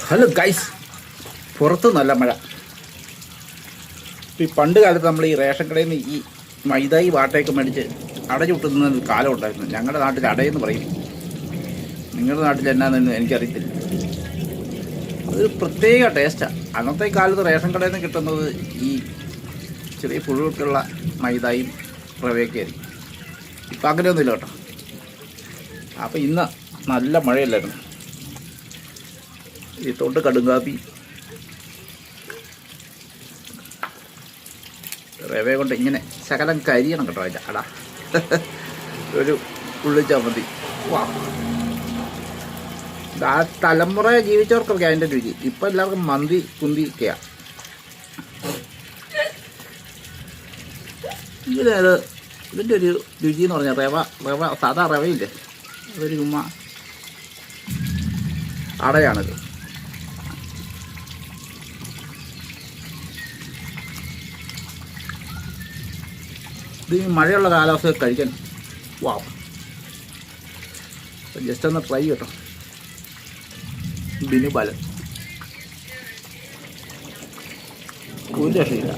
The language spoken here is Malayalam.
ഹലോ ഗൈസ്, പുറത്ത് നല്ല മഴ. ഈ പണ്ട് കാലത്ത് നമ്മൾ ഈ റേഷൻ കടയിൽ നിന്ന് ഈ മൈദായി വാട്ടയൊക്കെ മേടിച്ച് അടച്ചുട്ടുന്ന കാലം ഉണ്ടായിരുന്നു. ഞങ്ങളുടെ നാട്ടിൽ അടയെന്ന് പറയും, നിങ്ങളുടെ നാട്ടിൽ എന്നാന്ന് എനിക്കറിയത്തില്ല. അതൊരു പ്രത്യേക ടേസ്റ്റാണ്. അന്നത്തെ കാലത്ത് റേഷൻ കടയിൽ നിന്ന് കിട്ടുന്നത് ഈ ചെറിയ പുഴുക്കുള്ള മൈദായും റവയൊക്കെ ആയിരിക്കും. ഇപ്പം അങ്ങനെയൊന്നുമില്ല കേട്ടോ. അപ്പം ഇന്ന് നല്ല മഴയല്ലായിരുന്നു. ഈ തൊണ്ട് കടുങ്കാപ്പി റവ കൊണ്ട് ഇങ്ങനെ ശകലം കരിയണം കേട്ടോ. അതിൻ്റെ അടാ ഒരു ഉള്ളിച്ചമ്മന്തി. വാ, ആ തലമുറ ജീവിച്ചവർക്കൊക്കെ അതിൻ്റെ രുചി. ഇപ്പം എല്ലാവർക്കും മന്തി കുന്തിയൊക്കെയാണ്. ഇതിൻ്റെ ഒരു രുചി എന്ന് പറഞ്ഞാൽ റവ സാധാ റവയില്ലേ, അതൊരു ചുമ്മാ അടയാണിത്. ഇത് ഈ മഴയുള്ള കാലാവസ്ഥ കഴിക്കാൻ വാ, ജസ്റ്റ് ഒന്ന് ട്രൈ കേട്ടോ. ബിനു ബാലൻ ഒരു രക്ഷയില്ല.